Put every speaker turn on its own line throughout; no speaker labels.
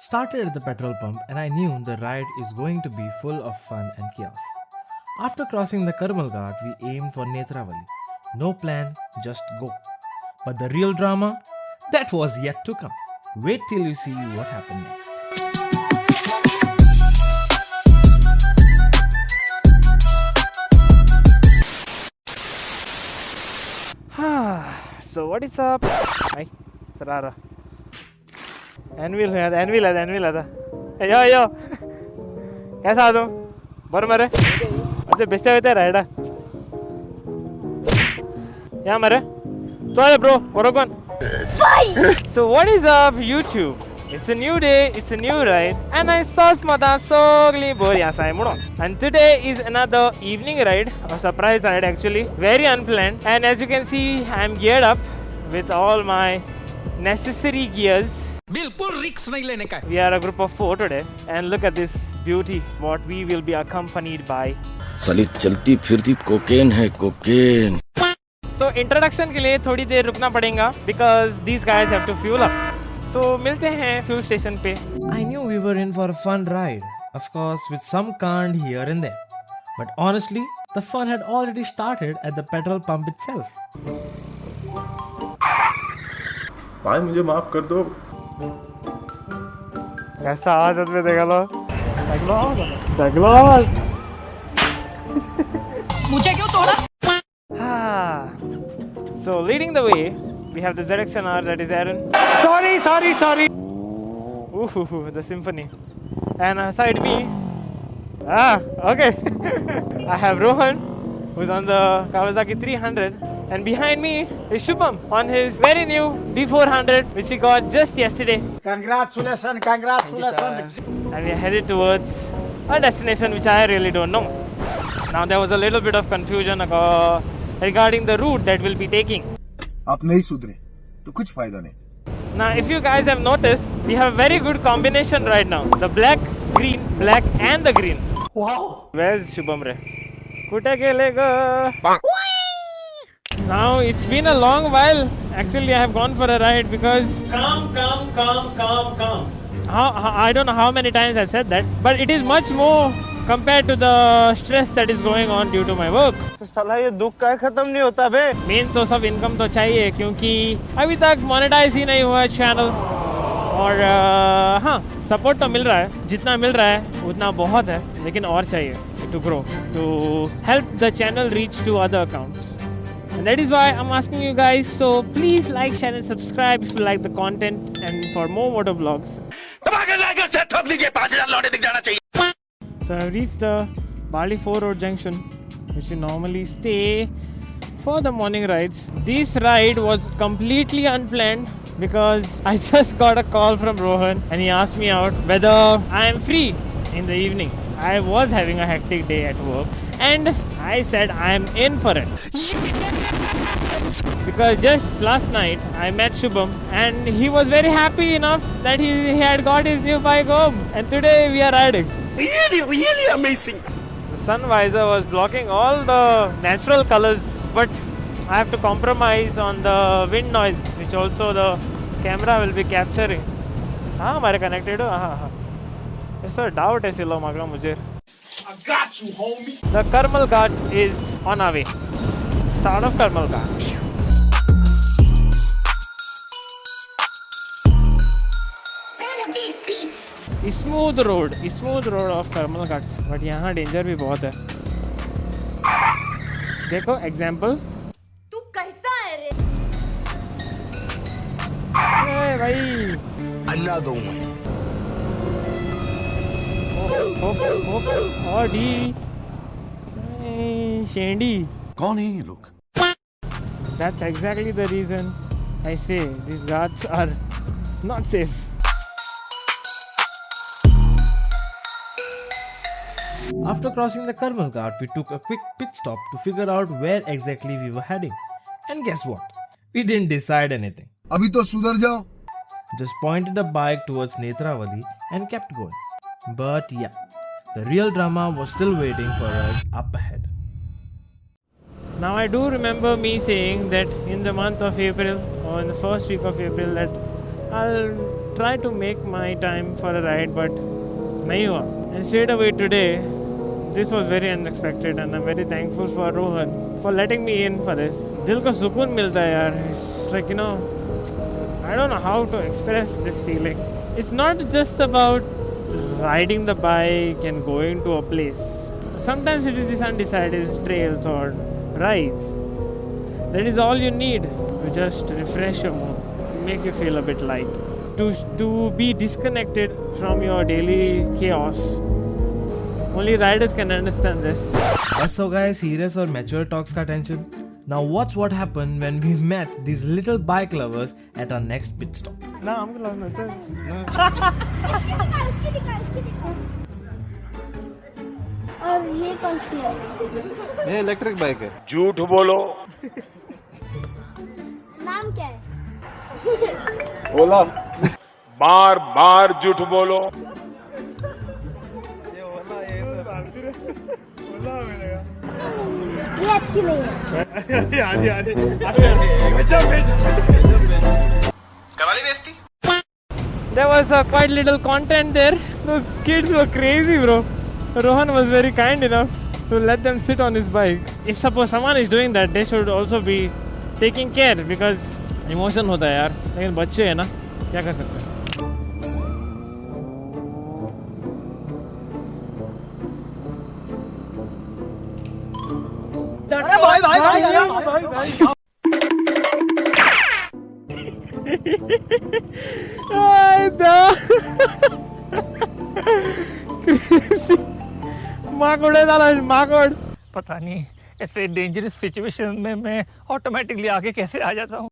started at the petrol pump and I knew the ride is going to be full of fun and chaos. After crossing the Karmal Ghat, we aimed for Netravali. No plan, just go. But the real drama? That was yet to come. Wait till you see what happened next.
So what is up? Hi, Sarara. Anvil है. Yo. कैसा हो तुम? बरोबर है. अच्छा best होता है राइडा. या मरे. तो आया bro. बरोबर. So what is up YouTube? It's a new day, it's a new ride, and I saw Smada Sogli Boria Saimuro. And today is another evening ride, a surprise ride actually, very unplanned. And as you can see, I'm geared up with all my necessary gears.
बिल्कुल risk नहीं लेने का.
We are a group of 4 today, and look at this beauty, what we will be accompanied by.
साली चलती फिरती cocaine है cocaine.
So introduction के लिए थोड़ी देर रुकना पड़ेगा because these guys have to fuel up. So मिलते हैं fuel station पे.
I knew we were in for a fun ride, of course with some cant here and there. But honestly, the fun had already started at the petrol pump itself.
भाई मुझे माफ कर दो.
कैसा आदत में देख लो.
मुझे क्यों तोड़ा?
So leading the way, we have the ZX-NR, that is Aaron.
Sorry.
Ooh, the symphony. And aside me, okay. I have Rohan, who's on the Kawasaki 300. And behind me is Shubham on his very new D400, which he got just yesterday.
Congratulations.
And we are headed towards a destination which I really don't know. Now there was a little bit of confusion regarding the route that we'll be taking.
आप नहीं सुधरे तो कुछ फायदा नहीं.
Now if you guys have noticed, we have a very good combination right now. The black, and the green.
Wow.
Where's Shubham Re? Kuta kelega. Now it's been a long while. Actually I have gone for a ride because calm. I don't know how many times I said that, but it is much more compared to the stress that is going on due to my work.
साला ये दुख का खत्म नहीं होता बे.
Main source of income तो चाहिए क्योंकि अभी तक मोनेटाइज ही नहीं हुआ है चैनल. और हाँ, सपोर्ट तो मिल रहा है, जितना मिल रहा है उतना बहुत है, लेकिन और चाहिए to grow, to help the channel reach to other accounts. And that is why I'm asking you guys, so please like, share and subscribe if you like the content and for more motor vlogs. So I've reached the Bali 4 Road Junction, which we normally stay for the morning rides. This ride was completely unplanned because I just got a call from Rohan and he asked me out whether I am free in the evening. I was having a hectic day at work and I said I am in for it. Because just last night I met Shubham and he was very happy enough that he had got his new bike home, and today we are riding.
Really amazing.
The sun visor was blocking all the natural colors, but I have to compromise on the wind noise, which also the camera will be capturing. हाँ हमारे connected हो. हाँ. ऐसा doubt है सिलो मागला मुझे.
I got you, homie.
The Karmal Ghat is on our way. Start of Karmal Ghat. Smooth road of Karmal Ghat, but यहाँ danger भी बहुत है. देखो एग्जाम्पल.
तू कैसा है रे?
भाई
Another one.
ऑडी शेंडी.
कौन है ये लोग?
That's exactly the reason I say these ghats are not safe.
After crossing the Karmal Ghat, we took a quick pit stop to figure out where exactly we were heading. And guess what? We didn't decide anything.
अभी तो सुधर जाओ.
Just pointed the bike towards Netravali and kept going. But yeah, the real drama was still waiting for us up ahead.
Now I do remember me saying that in the month of April or in the first week of April that I'll try to make my time for a ride, but nahi hua. And straight away today, this was very unexpected, and I'm very thankful for Rohan for letting me in for this. Dil ko sukoon milta hai yaar. It's like, you know, I don't know how to express this feeling. It's not just about riding the bike and going to a place. Sometimes it is these undecided trails or rides. That is all you need to just refresh your mood, make you feel a bit light. To be disconnected from your daily chaos. Only riders can understand this.
बस हो गए serious और mature talks का tension. Now watch what happened when we met these little bike lovers at our next pit stop.
इसकी दिखा। और ये कौन सी है?
ये इलेक्ट्रिक बाइक है।
झूठ बोलो।
नाम क्या है?
ओला।
बार बार झूठ बोलो।
ये अच्छी नहीं है।
करा ली बेइज्जती?
There was a quite little content there. Those kids were crazy, bro. Rohan was very kind enough to let them sit on his bike. If suppose someone is doing that, they should also be taking care because emotion होता है यार. लेकिन बच्चे हैं ना, क्या कर सकते हैं? माकोड़
पता नहीं ऐसे डेंजरस सिचुएशन में मैं ऑटोमेटिकली आगे कैसे आ जाता हूँ.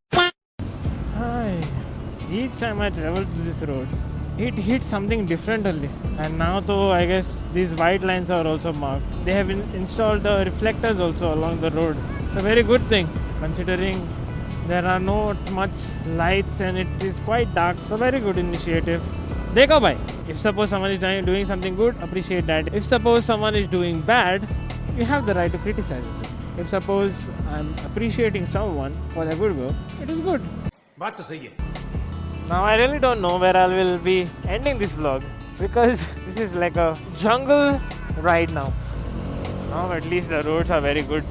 Each time I travel to this road, it hits something different only. And now though I guess these white lines are also marked. They have installed the reflectors also along the road. It's a very good thing considering there are not much lights and it is quite dark. So very good initiative. Dekho bhai, if suppose someone is doing something good, appreciate that. If suppose someone is doing bad, you have the right to criticize it. If suppose I'm appreciating someone for their good work, it is good.
बात तो सही है।
Now I really don't know where I will be ending this vlog because this is like a jungle ride now. Now at least the roads are very good.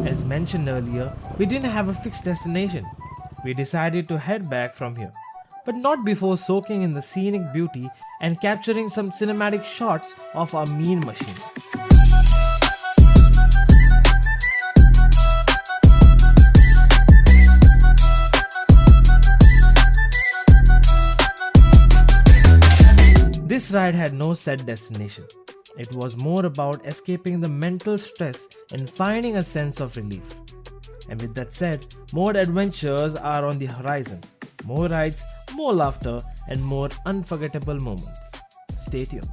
As mentioned earlier, we didn't have a fixed destination. We decided to head back from here, but not before soaking in the scenic beauty and capturing some cinematic shots of our mean machines. This ride had no set destination. It was more about escaping the mental stress and finding a sense of relief. And with that said, more adventures are on the horizon. More rides, more laughter, and more unforgettable moments. Stay tuned.